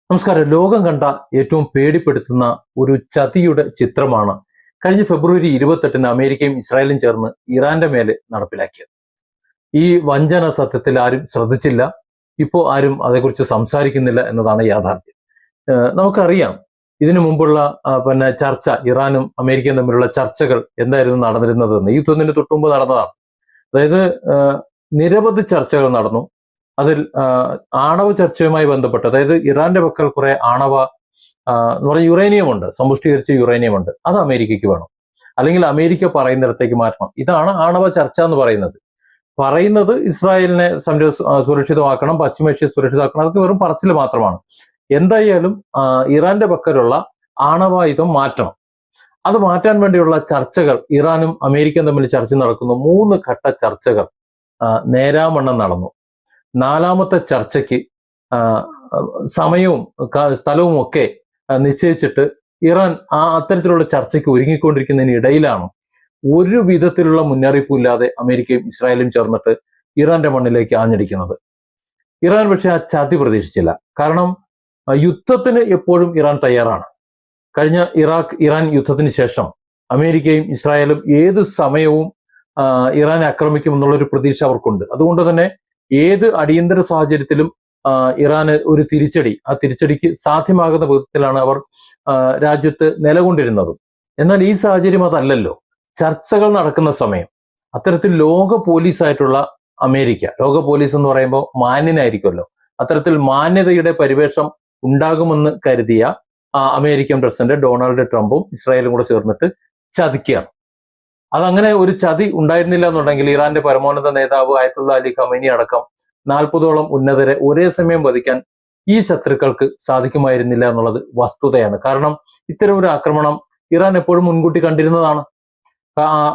നമസ്കാരം. ലോകം കണ്ട ഏറ്റവും പേടിപ്പെടുത്തുന്ന ഒരു ചതിയുടെ ചിത്രമാണ് കഴിഞ്ഞ ഫെബ്രുവരി 28-ന് അമേരിക്കയും ഇസ്രായേലും ചേർന്ന് ഇറാന്റെ മേലെ നടപ്പിലാക്കിയത്. ഈ വഞ്ചന സത്യത്തിൽ ആരും ശ്രദ്ധിച്ചില്ല. ഇപ്പോൾ ആരും അതേക്കുറിച്ച് സംസാരിക്കുന്നില്ല എന്നതാണ് യാഥാർത്ഥ്യം. നമുക്കറിയാം, ഇതിനു മുമ്പുള്ള ചർച്ച, ഇറാനും അമേരിക്കയും തമ്മിലുള്ള ചർച്ചകൾ എന്തായിരുന്നു നടന്നിരുന്നതെന്ന്. ഈ യുദ്ധത്തിന് തൊട്ടുമുമ്പ് നടന്നതാണ്. അതായത് നിരവധി ചർച്ചകൾ നടന്നു. അതിൽ ആണവ ചർച്ചയുമായി ബന്ധപ്പെട്ട്, അതായത് ഇറാന്റെ പക്കൽ കുറെ ആണവ എന്ന് പറഞ്ഞ യുറേനിയം ഉണ്ട്, സമ്പുഷ്ടീകരിച്ച യുറേനിയം ഉണ്ട്. അത് അമേരിക്കയ്ക്ക് വേണം, അല്ലെങ്കിൽ അമേരിക്ക പറയുന്നിടത്തേക്ക് മാറ്റണം. ഇതാണ് ആണവ ചർച്ച എന്ന് പറയുന്നത് ഇസ്രായേലിനെ സുരക്ഷിതമാക്കണം, പശ്ചിമേഷ്യ സുരക്ഷിതമാക്കണം. അതൊക്കെ വെറും പറച്ചിൽ മാത്രമാണ്. എന്തായാലും ഇറാന്റെ പക്കലുള്ള ആണവായുധം മാറ്റണം. അത് മാറ്റാൻ വേണ്ടിയുള്ള ചർച്ചകൾ ഇറാനും അമേരിക്കയും തമ്മിൽ ചർച്ച നടക്കുന്നു. 3 ഘട്ട ചർച്ചകൾ നേരാവണ്ണം നടന്നു. 4ാമത്തെ ചർച്ചയ്ക്ക് സമയവും സ്ഥലവും ഒക്കെ നിശ്ചയിച്ചിട്ട് ഇറാൻ അത്തരത്തിലുള്ള ചർച്ചയ്ക്ക് ഒരുങ്ങിക്കൊണ്ടിരിക്കുന്നതിനിടയിലാണ് ഒരു വിധത്തിലുള്ള മുന്നറിയിപ്പില്ലാതെ അമേരിക്കയും ഇസ്രായേലും ചേർന്നിട്ട് ഇറാന്റെ മണ്ണിലേക്ക് ആഞ്ഞടിക്കുന്നത്. ഇറാൻ പക്ഷെ ആ ചതി പ്രതീക്ഷിച്ചില്ല. കാരണം യുദ്ധത്തിന് എപ്പോഴും ഇറാൻ തയ്യാറാണ്. കഴിഞ്ഞ ഇറാൻ യുദ്ധത്തിന് ശേഷം അമേരിക്കയും ഇസ്രായേലും ഏത് സമയവും ഇറാനെ ആക്രമിക്കുമെന്നുള്ളൊരു പ്രതീക്ഷ അവർക്കുണ്ട്. അതുകൊണ്ട് തന്നെ ഏത് അടിയന്തര സാഹചര്യത്തിലും ഇറാന് ഒരു തിരിച്ചടി, ആ തിരിച്ചടിക്ക് സാധ്യമാകുന്ന വിധത്തിലാണ് അവർ രാജ്യത്ത് നിലകൊണ്ടിരുന്നത്. എന്നാൽ ഈ സാഹചര്യം അതല്ലല്ലോ. ചർച്ചകൾ നടക്കുന്ന സമയം അത്തരത്തിൽ ലോക പോലീസായിട്ടുള്ള അമേരിക്ക, ലോക പോലീസ് എന്ന് പറയുമ്പോൾ മാന്യനായിരിക്കുമല്ലോ, അത്തരത്തിൽ മാന്യതയുടെ പരിവേഷം ഉണ്ടാകുമെന്ന് കരുതിയ അമേരിക്കൻ പ്രസിഡന്റ് ഡൊണാൾഡ് ട്രംപും ഇസ്രായേലും കൂടെ ചേർന്നിട്ട് ചതിക്കുകയാണ്. അതങ്ങനെ ഒരു ചതി ഉണ്ടായിരുന്നില്ല എന്നുണ്ടെങ്കിൽ ഇറാന്റെ പരമോന്നത നേതാവ് അയത്തുള്ള അലി ഖമേനി അടക്കം 40ഓളം ഉന്നതരെ ഒരേ സമയം വധിക്കാൻ ഈ ശത്രുക്കൾക്ക് സാധിക്കുമായിരുന്നില്ല എന്നുള്ളത് വസ്തുതയാണ്. കാരണം ഇത്തരം ഒരു ആക്രമണം ഇറാൻ എപ്പോഴും മുൻകൂട്ടി കണ്ടിരുന്നതാണ്.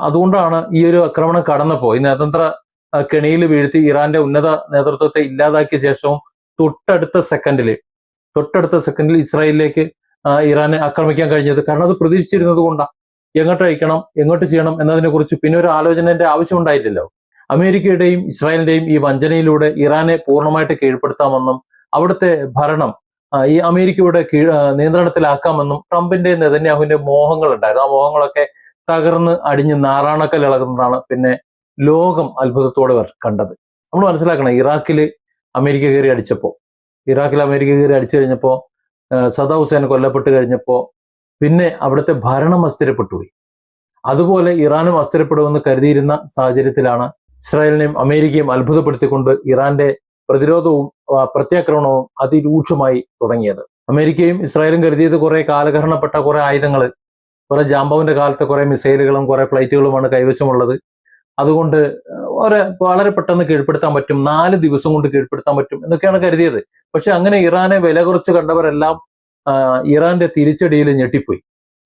അതുകൊണ്ടാണ് ഈ ഒരു ആക്രമണം കടന്നപ്പോ ഈ നയതന്ത്ര കെണിയിൽ വീഴ്ത്തി ഇറാന്റെ ഉന്നത നേതൃത്വത്തെ ഇല്ലാതാക്കിയ ശേഷവും തൊട്ടടുത്ത സെക്കൻഡിൽ ഇസ്രായേലിലേക്ക് ഇറാനെ ആക്രമിക്കാൻ കഴിഞ്ഞത്. കാരണം അത് പ്രതീക്ഷിച്ചിരുന്നത് കൊണ്ടാണ്. എങ്ങോട്ട് അയക്കണം, എങ്ങോട്ട് ചെയ്യണം എന്നതിനെ കുറിച്ച് പിന്നെ ഒരു ആലോചനയുടെ ആവശ്യം ഉണ്ടായിട്ടില്ലല്ലോ. അമേരിക്കയുടെയും ഇസ്രായേലിന്റെയും ഈ വഞ്ചനയിലൂടെ ഇറാനെ പൂർണ്ണമായിട്ട് കീഴ്പ്പെടുത്താമെന്നും അവിടുത്തെ ഭരണം ഈ അമേരിക്കയുടെ നിയന്ത്രണത്തിലാക്കാമെന്നും ട്രംപിന്റെ നെതന്യാഹുവിന്റെ മോഹങ്ങൾ ഉണ്ടായിരുന്നു. ആ മോഹങ്ങളൊക്കെ തകർന്ന് അടിഞ്ഞ് നാറാണക്കൽ ഇളകുന്നതാണ് പിന്നെ ലോകം അത്ഭുതത്തോടെ കണ്ടത്. നമ്മൾ മനസ്സിലാക്കണം, ഇറാഖിൽ അമേരിക്ക കയറി അടിച്ചു കഴിഞ്ഞപ്പോ സദാം ഹുസൈൻ കൊല്ലപ്പെട്ട് കഴിഞ്ഞപ്പോ പിന്നെ അവിടുത്തെ ഭരണം അസ്ഥിരപ്പെട്ടു പോയി. അതുപോലെ ഇറാനും അസ്ഥിരപ്പെടുമെന്ന് കരുതിയിരുന്ന സാഹചര്യത്തിലാണ് ഇസ്രായേലിനെയും അമേരിക്കയും അത്ഭുതപ്പെടുത്തിക്കൊണ്ട് ഇറാന്റെ പ്രതിരോധവും പ്രത്യാക്രമണവും അതിരൂക്ഷമായി തുടങ്ങിയത്. അമേരിക്കയും ഇസ്രായേലും കരുതിയത് കുറെ കാലഹരണപ്പെട്ട കുറെ ആയുധങ്ങൾ, കുറെ ജാംബവിന്റെ കാലത്തെ കുറെ മിസൈലുകളും കുറെ ഫ്ലൈറ്റുകളുമാണ് കൈവശമുള്ളത്. അതുകൊണ്ട് വളരെ പെട്ടെന്ന് കീഴ്പ്പെടുത്താൻ പറ്റും, 4 ദിവസം കൊണ്ട് കീഴ്പ്പെടുത്താൻ പറ്റും എന്നൊക്കെയാണ് കരുതിയത്. പക്ഷെ അങ്ങനെ ഇറാനെ വില കുറച്ച് കണ്ടവരെല്ലാം ഇറാന്റെ തിരിച്ചടിയിൽ ഞെട്ടിപ്പോയി.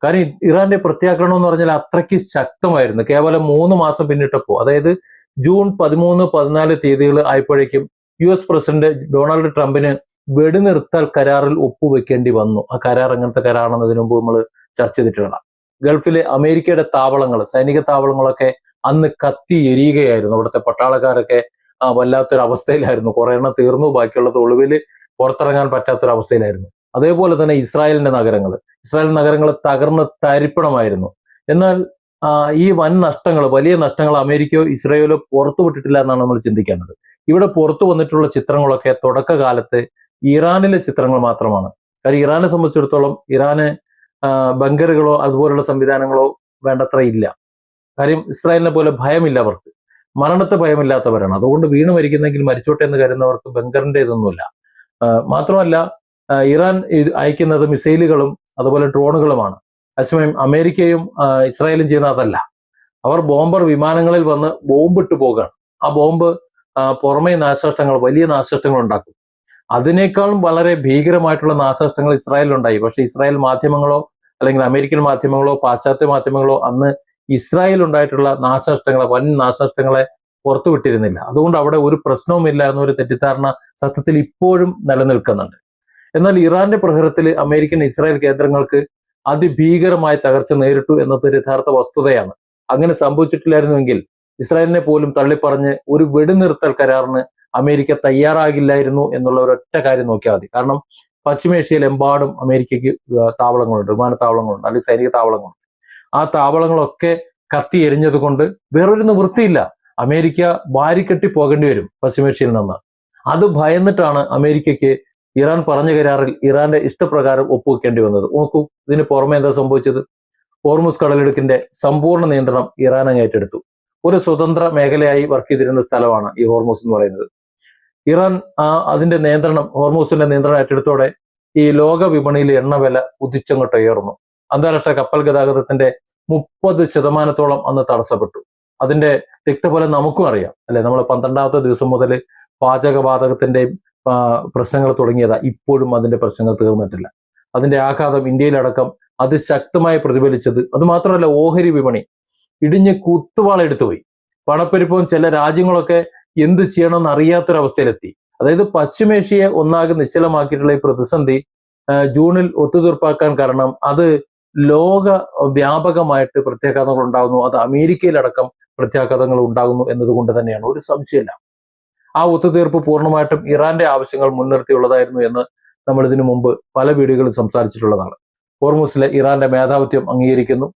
കാരണം ഇറാന്റെ പ്രത്യാക്രമണം എന്ന് പറഞ്ഞാൽ അത്രയ്ക്ക് ശക്തമായിരുന്നു. കേവലം 3 മാസം പിന്നിട്ടപ്പോ, അതായത് ജൂൺ 13, 14 തീയതികൾ ആയപ്പോഴേക്കും US പ്രസിഡന്റ് ഡൊണാൾഡ് ട്രംപിന് വെടിനിർത്തൽ കരാറിൽ ഒപ്പുവെക്കേണ്ടി വന്നു. ആ കരാർ എങ്ങനത്തെ കരാറാണെന്നതിന് മുമ്പ് നമ്മൾ ചർച്ച ചെയ്തിട്ടുള്ളതാണ്. ഗൾഫിലെ അമേരിക്കയുടെ താവളങ്ങൾ, സൈനിക താവളങ്ങളൊക്കെ അന്ന് കത്തി എരിയുകയായിരുന്നു. അവിടുത്തെ പട്ടാളക്കാരൊക്കെ വല്ലാത്തൊരു അവസ്ഥയിലായിരുന്നു. കുറെ എണ്ണം തീർന്നു, ബാക്കിയുള്ളത് ഒളിവിൽ പുറത്തിറങ്ങാൻ പറ്റാത്തൊരവസ്ഥയിലായിരുന്നു. അതേപോലെ തന്നെ ഇസ്രായേൽ നഗരങ്ങൾ തകർന്ന് തരിപ്പണമായിരുന്നു. എന്നാൽ ഈ വലിയ നഷ്ടങ്ങൾ അമേരിക്കയോ ഇസ്രായേലോ പുറത്തുവിട്ടിട്ടില്ല എന്നാണ് നമ്മൾ ചിന്തിക്കേണ്ടത്. ഇവിടെ പുറത്തു വന്നിട്ടുള്ള ചിത്രങ്ങളൊക്കെ തുടക്കകാലത്ത് ഇറാനിലെ ചിത്രങ്ങൾ മാത്രമാണ്. കാര്യം ഇറാനെ സംബന്ധിച്ചിടത്തോളം ഇറാന് ബങ്കറുകളോ അതുപോലുള്ള സംവിധാനങ്ങളോ വേണ്ടത്ര ഇല്ല. കാര്യം ഇസ്രായേലിനെ പോലെ ഭയമില്ല അവർക്ക്, മരണത്തെ ഭയമില്ലാത്തവരാണ്. അതുകൊണ്ട് വീണ് മരിക്കുന്നെങ്കിൽ മരിച്ചോട്ടെ എന്ന് കരുതുന്നവർക്ക് ബങ്കറിന്റെ ഇതൊന്നുമില്ല. മാത്രമല്ല, ഇറാൻ അയക്കുന്നത് മിസൈലുകളും അതുപോലെ ഡ്രോണുകളുമാണ്. അതേസമയം അമേരിക്കയും ഇസ്രായേലും ചെയ്യുന്ന അതല്ല. അവർ ബോംബർ വിമാനങ്ങളിൽ വന്ന് ബോംബിട്ട് പോകുകയാണ്. ആ ബോംബ് പുറമേ വലിയ നാശനഷ്ടങ്ങൾ ഉണ്ടാക്കും. അതിനേക്കാളും വളരെ ഭീകരമായിട്ടുള്ള നാശനഷ്ടങ്ങൾ ഇസ്രായേലിലുണ്ടായി. പക്ഷെ ഇസ്രായേൽ മാധ്യമങ്ങളോ അല്ലെങ്കിൽ അമേരിക്കൻ മാധ്യമങ്ങളോ പാശ്ചാത്യ മാധ്യമങ്ങളോ അന്ന് ഇസ്രായേൽ ഉണ്ടായിട്ടുള്ള വൻ നാശനഷ്ടങ്ങളെ പുറത്തുവിട്ടിരുന്നില്ല. അതുകൊണ്ട് അവിടെ ഒരു പ്രശ്നവുമില്ല എന്നൊരു തെറ്റിദ്ധാരണ സത്യത്തിൽ ഇപ്പോഴും നിലനിൽക്കുന്നുണ്ട്. എന്നാൽ ഇറാന്റെ പ്രഹരത്തിൽ അമേരിക്കൻ ഇസ്രായേൽ കേന്ദ്രങ്ങൾക്ക് അതിഭീകരമായ തകർച്ച നേരിട്ടു എന്നത് യഥാർത്ഥ വസ്തുതയാണ്. അങ്ങനെ സംഭവിച്ചിട്ടില്ലായിരുന്നുവെങ്കിൽ ഇസ്രായേലിനെ പോലും തള്ളിപ്പറഞ്ഞ് ഒരു വെടിനിർത്തൽ കരാറിന് അമേരിക്ക തയ്യാറാകില്ലായിരുന്നു എന്നുള്ള ഒരൊറ്റ കാര്യം നോക്കിയാൽ മതി. കാരണം പശ്ചിമേഷ്യയിലെമ്പാടും അമേരിക്കയ്ക്ക് താവളങ്ങളുണ്ട്, വിമാനത്താവളങ്ങളുണ്ട്, അല്ലെങ്കിൽ സൈനിക താവളങ്ങളുണ്ട്. ആ താവളങ്ങളൊക്കെ കത്തി എരിഞ്ഞത് കൊണ്ട് വേറൊരു നിവൃത്തിയില്ല, അമേരിക്ക വാരിക്കെട്ടി പോകേണ്ടി വരും പശ്ചിമേഷ്യയിൽ നിന്ന്. അത് ഭയന്നിട്ടാണ് അമേരിക്കയ്ക്ക് ഇറാൻ പറഞ്ഞ കരാറിൽ ഇറാന്റെ ഇഷ്ടപ്രകാരം ഒപ്പുവെക്കേണ്ടി വന്നത്. നോക്കൂ, ഇതിന് പുറമെ എന്താ സംഭവിച്ചത്? ഹോർമുസ് കടലിടുക്കിന്റെ സമ്പൂർണ്ണ നിയന്ത്രണം ഇറാൻ അങ്ങ് ഏറ്റെടുത്തു. ഒരു സ്വതന്ത്ര മേഖലയായി വർക്ക് ചെയ്തിരുന്ന സ്ഥലമാണ് ഈ ഹോർമുസ് എന്ന് പറയുന്നത്. ഇറാൻ അതിന്റെ നിയന്ത്രണം, ഹോർമുസിന്റെ നിയന്ത്രണം ഏറ്റെടുത്തോടെ ഈ ലോക വിപണിയിൽ എണ്ണവില കുതിച്ചങ്ങോട്ട് ഉയർന്നു. അന്താരാഷ്ട്ര കപ്പൽ ഗതാഗതത്തിന്റെ 30% അന്ന് തടസ്സപ്പെട്ടു. അതിന്റെ തിക്തഫലം നമുക്കും അറിയാം അല്ലെ. നമ്മൾ 12ാമത്തെ ദിവസം മുതൽ പാചകവാതകത്തിന്റെ പ്രശ്നങ്ങൾ തുടങ്ങിയതാ. ഇപ്പോഴും അതിന്റെ പ്രശ്നങ്ങൾ തീർന്നിട്ടില്ല. അതിന്റെ ആഘാതം ഇന്ത്യയിലടക്കം അതിശക്തമായി പ്രതിഫലിച്ചത്. അത് മാത്രമല്ല, ഓഹരി വിപണി ഇടിഞ്ഞ് കുത്തുവാളെടുത്തുപോയി. പണപ്പെരുപ്പവും ചില രാജ്യങ്ങളൊക്കെ എന്ത് ചെയ്യണമെന്ന് അറിയാത്തൊരവസ്ഥയിലെത്തി. അതായത് പശ്ചിമേഷ്യയെ ഒന്നാകെ നിശ്ചലമാക്കിയിട്ടുള്ള ഈ പ്രതിസന്ധി ജൂണിൽ ഒത്തുതീർപ്പാക്കാൻ കാരണം അത് ലോക വ്യാപകമായിട്ട് പ്രത്യാഘാതങ്ങൾ ഉണ്ടാകുന്നു, അത് അമേരിക്കയിലടക്കം പ്രത്യാഘാതങ്ങൾ ഉണ്ടാകുന്നു എന്നതുകൊണ്ട് തന്നെയാണ്, ഒരു സംശയമില്ല. ആ ഒത്തുതീർപ്പ് പൂർണ്ണമായിട്ടും ഇറാന്റെ ആവശ്യങ്ങൾ മുൻനിർത്തിയുള്ളതായിരുന്നു എന്ന് നമ്മൾ ഇതിനു മുമ്പ് പല വീഡിയോകളിൽ സംസാരിച്ചിട്ടുള്ളതാണ്. ഹോർമുസിലെ ഇറാന്റെ മേധാവിത്വം അംഗീകരിക്കുന്നു.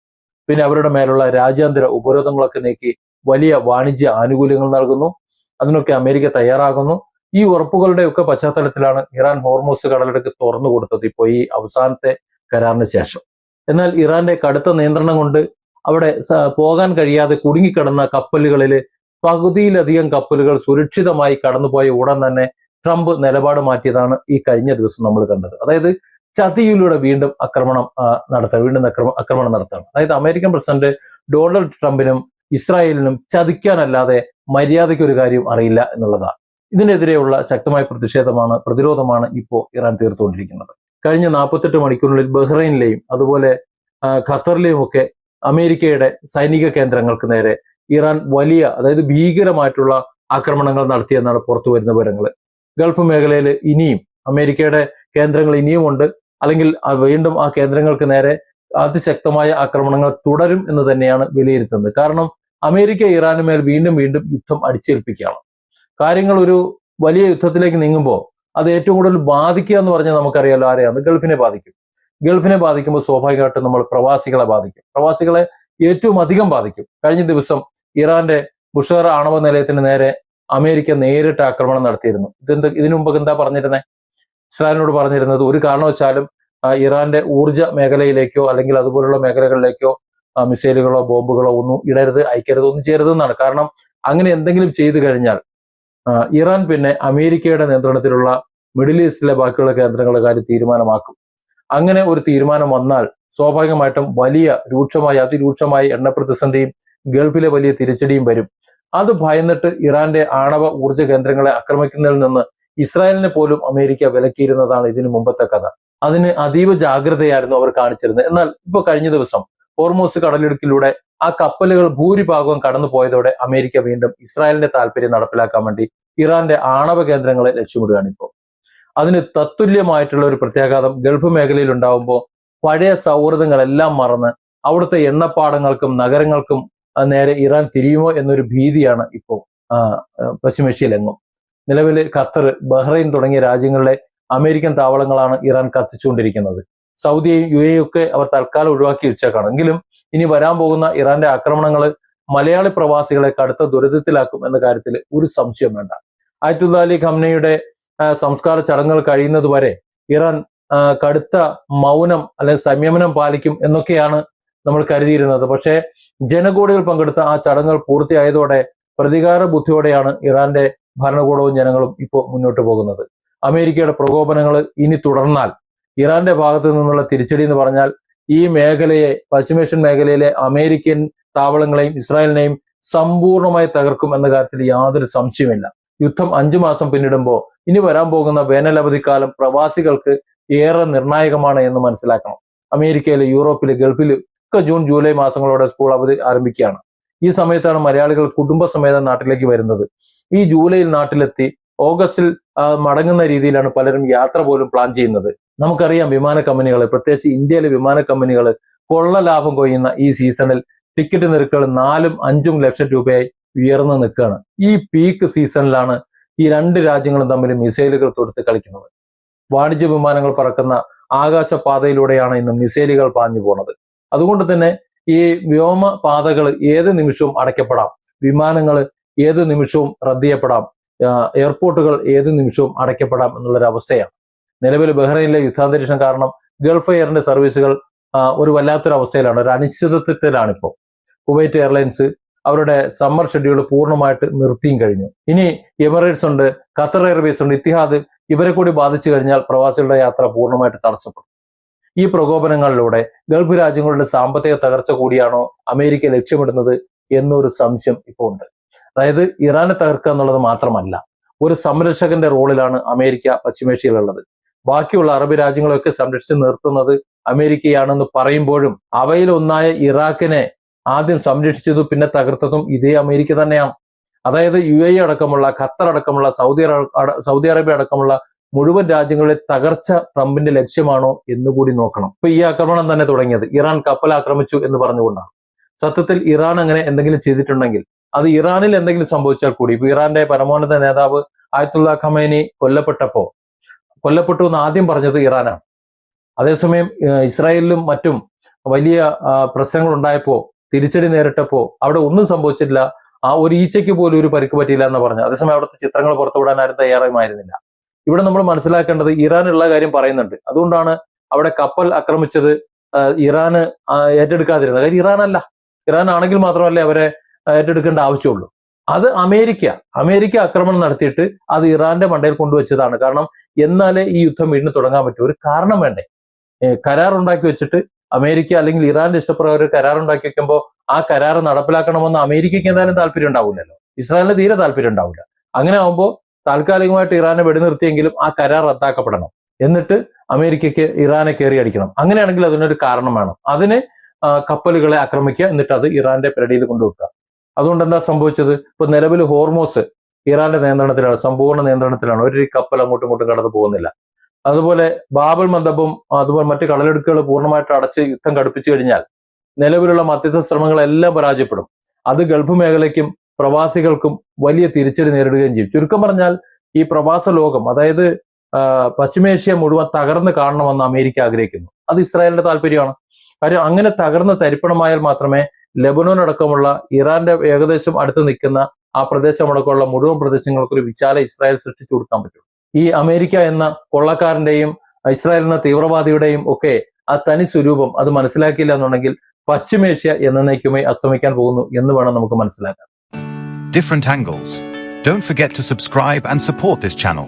പിന്നെ അവരുടെ മേലുള്ള രാജ്യാന്തര ഉപരോധങ്ങളൊക്കെ നീക്കി വലിയ വാണിജ്യ ആനുകൂല്യങ്ങൾ നൽകുന്നു. അതിനൊക്കെ അമേരിക്ക തയ്യാറാകുന്നു. ഈ ഉറപ്പുകളുടെ ഒക്കെ പശ്ചാത്തലത്തിലാണ് ഇറാൻ ഹോർമുസ് കടലിടുക്ക് തുറന്നു കൊടുത്തത് ഇപ്പോൾ ഈ അവസാനത്തെ കരാറിന് ശേഷം. എന്നാൽ ഇറാന്റെ കടുത്ത നിയന്ത്രണം കൊണ്ട് അവിടെ പോകാൻ കഴിയാതെ കുടുങ്ങിക്കിടന്ന കപ്പലുകളിൽ പകുതിയിലധികം കപ്പലുകൾ സുരക്ഷിതമായി കടന്നുപോയ ഉടൻ തന്നെ ട്രംപ് നിലപാട് മാറ്റിയതാണ് ഈ കഴിഞ്ഞ ദിവസം നമ്മൾ കണ്ടത്. അതായത് ചതിയിലൂടെ വീണ്ടും ആക്രമണം നടത്താണ്. അതായത് അമേരിക്കൻ പ്രസിഡന്റ് ഡൊണാൾഡ് ട്രംപിനും ഇസ്രായേലിനും ചതിക്കാനല്ലാതെ മര്യാദയ്ക്ക് ഒരു കാര്യം അറിയില്ല എന്നുള്ളതാണ്. ഇതിനെതിരെയുള്ള ശക്തമായ പ്രതിരോധമാണ് ഇപ്പോൾ ഇറാൻ തീർത്തുകൊണ്ടിരിക്കുന്നത്. കഴിഞ്ഞ 48 മണിക്കൂറിനുള്ളിൽ ബഹ്റൈനിലെയും അതുപോലെ ഖത്തറിലെയും ഒക്കെ അമേരിക്കയുടെ സൈനിക കേന്ദ്രങ്ങൾക്ക് നേരെ ഇറാൻ വലിയ, അതായത് ഭീകരമായിട്ടുള്ള ആക്രമണങ്ങൾ നടത്തിയെന്നാണ് പുറത്തു വരുന്ന വിവരങ്ങൾ. ഗൾഫ് മേഖലയിൽ ഇനിയും അമേരിക്കയുടെ കേന്ദ്രങ്ങൾ ഇനിയുമുണ്ട്, അല്ലെങ്കിൽ വീണ്ടും ആ കേന്ദ്രങ്ങൾക്ക് നേരെ അതിശക്തമായ ആക്രമണങ്ങൾ തുടരും എന്ന് തന്നെയാണ് വിലയിരുത്തുന്നത്. കാരണം അമേരിക്ക ഇറാന് മേൽ വീണ്ടും വീണ്ടും യുദ്ധം അടിച്ചേൽപ്പിക്കുകയാണ്. കാര്യങ്ങൾ ഒരു വലിയ യുദ്ധത്തിലേക്ക് നീങ്ങുമ്പോൾ അത് ഏറ്റവും കൂടുതൽ ബാധിക്കുക എന്ന് പറഞ്ഞാൽ നമുക്കറിയാലോ ആരെയാണ്? ഗൾഫിനെ ബാധിക്കും. ഗൾഫിനെ ബാധിക്കുമ്പോൾ സ്വാഭാവികമായിട്ടും നമ്മൾ പ്രവാസികളെ ബാധിക്കും. പ്രവാസികളെ ഏറ്റവും അധികം ബാധിക്കും. കഴിഞ്ഞ ദിവസം ഇറാന്റെ ബുഷേർ ആണവ നിലയത്തിന് നേരെ അമേരിക്ക നേരിട്ട് ആക്രമണം നടത്തിയിരുന്നു. ഇതിനു മുമ്പ് എന്താ പറഞ്ഞിരുന്നത്? ഇസ്രായേലിനോട് പറഞ്ഞിരുന്നത് ഒരു കാരണവശാലും ഇറാന്റെ ഊർജ്ജ മേഖലയിലേക്കോ അല്ലെങ്കിൽ അതുപോലുള്ള മേഖലകളിലേക്കോ മിസൈലുകളോ ബോംബുകളോ ഒന്നും ഇടരുത്, അയക്കരുത്, ഒന്നും ചെയ്യരുതെന്നാണ്. കാരണം അങ്ങനെ എന്തെങ്കിലും ചെയ്തു കഴിഞ്ഞാൽ ഇറാൻ പിന്നെ അമേരിക്കയുടെ നിയന്ത്രണത്തിലുള്ള മിഡിൽ ഈസ്റ്റിലെ ബാക്കിയുള്ള കേന്ദ്രങ്ങളുടെ കാര്യം തീരുമാനമാക്കും. അങ്ങനെ ഒരു തീരുമാനം വന്നാൽ സ്വാഭാവികമായിട്ടും വലിയ അതിരൂക്ഷമായ എണ്ണ പ്രതിസന്ധിയും ഗൾഫിലെ വലിയ തിരിച്ചടിയും വരും. അത് ഭയന്നിട്ട് ഇറാന്റെ ആണവ ഊർജ്ജ കേന്ദ്രങ്ങളെ ആക്രമിക്കുന്നതിൽ നിന്ന് ഇസ്രായേലിനെ പോലും അമേരിക്ക വിലക്കിയിരുന്നതാണ് ഇതിനു മുമ്പത്തെ കഥ. അതിന് അതീവ ജാഗ്രതയായിരുന്നു അവർ കാണിച്ചിരുന്നത്. എന്നാൽ ഇപ്പൊ കഴിഞ്ഞ ദിവസം ഹോർമുസ് കടലിടുക്കിലൂടെ ആ കപ്പലുകൾ ഭൂരിഭാഗവും കടന്നു പോയതോടെ അമേരിക്ക വീണ്ടും ഇസ്രായേലിന്റെ താല്പര്യം നടപ്പിലാക്കാൻ വേണ്ടി ഇറാന്റെ ആണവ കേന്ദ്രങ്ങളെ ലക്ഷ്യമിടുകയാണ് ഇപ്പോൾ. അതിന് തത്തുല്യമായിട്ടുള്ള ഒരു പ്രത്യാഘാതം ഗൾഫ് മേഖലയിൽ ഉണ്ടാവുമ്പോൾ പഴയ സൗഹൃദങ്ങളെല്ലാം മറന്ന് അവിടുത്തെ എണ്ണപ്പാടങ്ങൾക്കും നഗരങ്ങൾക്കും നേരെ ഇറാൻ തിരിയുമോ എന്നൊരു ഭീതിയാണ് ഇപ്പോൾ പശ്ചിമേഷ്യയിലെങ്ങും. നിലവിൽ ഖത്തർ, ബഹ്റൈൻ തുടങ്ങിയ രാജ്യങ്ങളിലെ അമേരിക്കൻ താവളങ്ങളാണ് ഇറാൻ കത്തിച്ചുകൊണ്ടിരിക്കുന്നത്. സൗദിയെയും UAE ഒക്കെ അവർ തൽക്കാലം ഒഴിവാക്കി വെച്ചേക്കാണ്. എങ്കിലും ഇനി വരാൻ പോകുന്ന ഇറാന്റെ ആക്രമണങ്ങൾ മലയാളി പ്രവാസികളെ കടുത്ത ദുരിതത്തിലാക്കും എന്ന കാര്യത്തിൽ ഒരു സംശയം വേണ്ട. ആയത്തുല്ലാ അലി ഖംനയുടെ സംസ്കാര ചടങ്ങുകൾ കഴിയുന്നത് വരെ ഇറാൻ കടുത്ത മൗനം അല്ലെങ്കിൽ സംയമനം പാലിക്കും എന്നൊക്കെയാണ് നമ്മൾ കരുതിയിരുന്നത്. പക്ഷേ ജനകോടികൾ പങ്കെടുത്ത ആ ചടങ്ങുകൾ പൂർത്തിയായതോടെ പ്രതികാര ബുദ്ധിയോടെയാണ് ഇറാന്റെ ഭരണകൂടവും ജനങ്ങളും ഇപ്പോൾ മുന്നോട്ട് പോകുന്നത്. അമേരിക്കയുടെ പ്രകോപനങ്ങൾ ഇനി തുടർന്നാൽ ഇറാന്റെ ഭാഗത്തു നിന്നുള്ള തിരിച്ചടി എന്ന് പറഞ്ഞാൽ ഈ മേഖലയെ, പശ്ചിമേഷ്യൻ മേഖലയിലെ അമേരിക്കൻ താവളങ്ങളെയും ഇസ്രായേലിനെയും സമ്പൂർണമായി തകർക്കും എന്ന കാര്യത്തിൽ യാതൊരു സംശയമില്ല. യുദ്ധം 5 മാസം പിന്നിടുമ്പോൾ ഇനി വരാൻ പോകുന്ന വേനലവധിക്കാലം പ്രവാസികൾക്ക് ഏറെ നിർണായകമാണ് എന്ന് മനസ്സിലാക്കണം. അമേരിക്കയിലെ, യൂറോപ്പിലെ, ഗൾഫിൽ ഒക്കെ ജൂൺ ജൂലൈ മാസങ്ങളോടെ സ്കൂൾ അവധി ആരംഭിക്കുകയാണ്. ഈ സമയത്താണ് മലയാളികൾ കുടുംബസമേതം നാട്ടിലേക്ക് വരുന്നത്. ഈ ജൂലൈയിൽ നാട്ടിലെത്തി ഓഗസ്റ്റിൽ മടങ്ങുന്ന രീതിയിലാണ് പലരും യാത്ര പോലും പ്ലാൻ ചെയ്യുന്നത്. നമുക്കറിയാം വിമാന കമ്പനികൾ, പ്രത്യേകിച്ച് ഇന്ത്യയിലെ വിമാന കമ്പനികൾ കൊള്ള ലാഭം കൊയ്യുന്ന ഈ സീസണിൽ ടിക്കറ്റ് നിരക്കുകൾ 4-5 ലക്ഷം രൂപയായി ഉയർന്നു നിൽക്കുകയാണ്. ഈ പീക്ക് സീസണിലാണ് ഈ രണ്ട് രാജ്യങ്ങളും തമ്മിൽ മിസൈലുകൾ തൊടുത്ത് കളിക്കുന്നത്. വാണിജ്യ വിമാനങ്ങൾ പറക്കുന്ന ആകാശപാതയിലൂടെയാണ് ഇന്ന് മിസൈലുകൾ പാഞ്ഞു പോകുന്നത്. അതുകൊണ്ട് തന്നെ ഈ വ്യോമ പാതകൾ ഏത് നിമിഷവും അടയ്ക്കപ്പെടാം, വിമാനങ്ങൾ ഏത് നിമിഷവും റദ്ദ് ചെയ്യപ്പെടാം, എയർപോർട്ടുകൾ ഏത് നിമിഷവും അടയ്ക്കപ്പെടാം എന്നുള്ളൊരവസ്ഥയാണ്. നിലവിൽ ബഹ്റൈനിലെ യുദ്ധാന്തരീക്ഷം കാരണം ഗൾഫ് എയറിന്റെ സർവീസുകൾ ഒരു വല്ലാത്തൊരു അവസ്ഥയിലാണ്, ഒരു അനിശ്ചിതത്വത്തിലാണ് ഇപ്പോൾ. കുവൈറ്റ് എയർലൈൻസ് അവരുടെ സമ്മർ ഷെഡ്യൂൾ പൂർണ്ണമായിട്ട് നിർത്തിയും കഴിഞ്ഞു. ഇനി എമിറേറ്റ്സ് ഉണ്ട്, ഖത്തർ എയർവേസ് ഉണ്ട്, ഇത്തിഹാദ്, ഇവരെ കൂടി ബാധിച്ചു കഴിഞ്ഞാൽ പ്രവാസികളുടെ യാത്ര പൂർണ്ണമായിട്ട് തടസ്സപ്പെടും. ഈ പ്രകോപനങ്ങളിലൂടെ ഗൾഫ് രാജ്യങ്ങളുടെ സാമ്പത്തിക തകർച്ച കൂടിയാണോ അമേരിക്ക ലക്ഷ്യമിടുന്നത് എന്നൊരു സംശയം ഇപ്പോൾ ഉണ്ട്. അതായത് ഇറാനെ തകർക്കുക എന്നുള്ളത് മാത്രമല്ല, ഒരു സംരക്ഷകന്റെ റോളിലാണ് അമേരിക്ക പശ്ചിമേഷ്യയിലുള്ളത്. ബാക്കിയുള്ള അറബ് രാജ്യങ്ങളെയൊക്കെ സംരക്ഷിച്ച് നിർത്തുന്നത് അമേരിക്കയാണെന്ന് പറയുമ്പോഴും അവയിൽ ഒന്നായ ഇറാഖിനെ ആദ്യം സംരക്ഷിച്ചതും പിന്നെ തകർത്തതും ഇതേ അമേരിക്ക തന്നെയാണ്. അതായത് UAE അടക്കമുള്ള, ഖത്തർ അടക്കമുള്ള, സൗദി അറേബ്യ അടക്കമുള്ള മുഴുവൻ രാജ്യങ്ങളുടെ തകർച്ച ട്രംപിന്റെ ലക്ഷ്യമാണോ എന്നുകൂടി നോക്കണം. ഇപ്പൊ ഈ ആക്രമണം തന്നെ തുടങ്ങിയത് ഇറാൻ കപ്പൽ ആക്രമിച്ചു എന്ന് പറഞ്ഞുകൊണ്ടാണ്. സത്യത്തിൽ ഇറാൻ അങ്ങനെ എന്തെങ്കിലും ചെയ്തിട്ടുണ്ടെങ്കിൽ അത് ഇറാനിൽ എന്തെങ്കിലും സംഭവിച്ചാൽ കൂടി, ഇപ്പൊ ഇറാന്റെ പരമോന്നത നേതാവ് ആയത്തുള്ള ഖമേനി കൊല്ലപ്പെട്ടു എന്ന് ആദ്യം പറഞ്ഞത് ഇറാനാണ്. അതേസമയം ഇസ്രായേലിലും മറ്റും വലിയ പ്രശ്നങ്ങൾ ഉണ്ടായപ്പോ, തിരിച്ചടി നേരിട്ടപ്പോ അവിടെ ഒന്നും സംഭവിച്ചിട്ടില്ല, ആ ഒരു ഈച്ചയ്ക്ക് പോലും ഒരു പരിക്ക് പറ്റിയില്ല എന്ന് പറഞ്ഞു. അതേസമയം അവിടുത്തെ ചിത്രങ്ങൾ പുറത്തുവിടാൻ ആരും തയ്യാറുമായിരുന്നില്ല. ഇവിടെ നമ്മൾ മനസ്സിലാക്കേണ്ടത് ഇറാനുള്ള കാര്യം പറയുന്നുണ്ട്. അതുകൊണ്ടാണ് അവിടെ കപ്പൽ ആക്രമിച്ചത് ഇറാന് ഏറ്റെടുക്കാതിരുന്നത്. കാര്യം ഇറാൻ ആണെങ്കിൽ മാത്രമല്ലേ അവരെ ഏറ്റെടുക്കേണ്ട ആവശ്യമുള്ളൂ. അത് അമേരിക്ക ആക്രമണം നടത്തിയിട്ട് അത് ഇറാന്റെ മണ്ടയിൽ കൊണ്ടുവച്ചതാണ്. കാരണം എന്നാലേ ഈ യുദ്ധം വീണ്ടും തുടങ്ങാൻ പറ്റൂ. ഒരു കാരണം വേണ്ടേ? കരാറുണ്ടാക്കി വെച്ചിട്ട് അമേരിക്ക അല്ലെങ്കിൽ ഇറാന്റെ ഇഷ്ടപ്രകാരം കരാറുണ്ടാക്കി വെക്കുമ്പോൾ ആ കരാർ നടപ്പിലാക്കണമെന്ന് അമേരിക്കയ്ക്ക് എന്തായാലും താല്പര്യം ഉണ്ടാവില്ലല്ലോ, ഇസ്രായേലിന് തീരെ താല്പര്യം ഉണ്ടാവില്ല. അങ്ങനെ ആകുമ്പോൾ താൽക്കാലികമായിട്ട് ഇറാനെ വെടിനിർത്തിയെങ്കിലും ആ കരാർ റദ്ദാക്കപ്പെടണം. എന്നിട്ട് അമേരിക്കയ്ക്ക് ഇറാനെ കയറി അടിക്കണം. അങ്ങനെയാണെങ്കിൽ അതിനൊരു കാരണം വേണം. അതിന് കപ്പലുകളെ ആക്രമിക്കുക, എന്നിട്ട് അത് ഇറാന്റെ പെരടിയിൽ കൊണ്ടുവെക്കുക. അതുകൊണ്ട് എന്താ സംഭവിച്ചത്? ഇപ്പൊ നിലവിൽ ഹോർമോസ് ഇറാന്റെ നിയന്ത്രണത്തിലാണ്, സമ്പൂർണ്ണ നിയന്ത്രണത്തിലാണ്. ഒരു കപ്പൽ അങ്ങോട്ടും ഇങ്ങോട്ടും കടന്നു പോകുന്നില്ല. അതുപോലെ ബാബൽ മന്ദബും അതുപോലെ മറ്റു കടലെടുക്കുകൾ പൂർണ്ണമായിട്ട് അടച്ച് യുദ്ധം കടുപ്പിച്ചു കഴിഞ്ഞാൽ നിലവിലുള്ള മധ്യസ്ഥ ശ്രമങ്ങളെല്ലാം പരാജയപ്പെടും. അത് ഗൾഫ് മേഖലയ്ക്കും പ്രവാസികൾക്കും വലിയ തിരിച്ചടി നേരിടുകയും ചെയ്യും. ചുരുക്കം പറഞ്ഞാൽ ഈ പ്രവാസ ലോകം, അതായത് പശ്ചിമേഷ്യ മുഴുവൻ തകർന്ന് കാണണമെന്ന് അമേരിക്ക ആഗ്രഹിക്കുന്നു. അത് ഇസ്രായേലിന്റെ താല്പര്യമാണ്. കാര്യം അങ്ങനെ തകർന്ന് തരിപ്പണമായാൽ മാത്രമേ ലെബനോൻ അടക്കമുള്ള ഇറാന്റെ ഏകദേശം അടുത്ത് നിൽക്കുന്ന ആ പ്രദേശം അടക്കമുള്ള മുഴുവൻ പ്രദേശങ്ങൾക്ക് ഒരു വിശാല ഇസ്രായേൽ സൃഷ്ടിച്ചു കൊടുക്കാൻ പറ്റും. ഈ അമേരിക്ക എന്ന കൊള്ളക്കാരന്റെയും ഇസ്രായേൽ എന്ന തീവ്രവാദിയുടെയും ഒക്കെ ആ തനി സ്വരൂപം അത് മനസ്സിലാക്കിയില്ല എന്നുണ്ടെങ്കിൽ പശ്ചിമേഷ്യ എന്നേക്കുമായി അസ്തമിക്കാൻ പോകുന്നു എന്ന് വേണം നമുക്ക് മനസ്സിലാക്കാൻ. Different angles. Don't forget to subscribe and support this channel.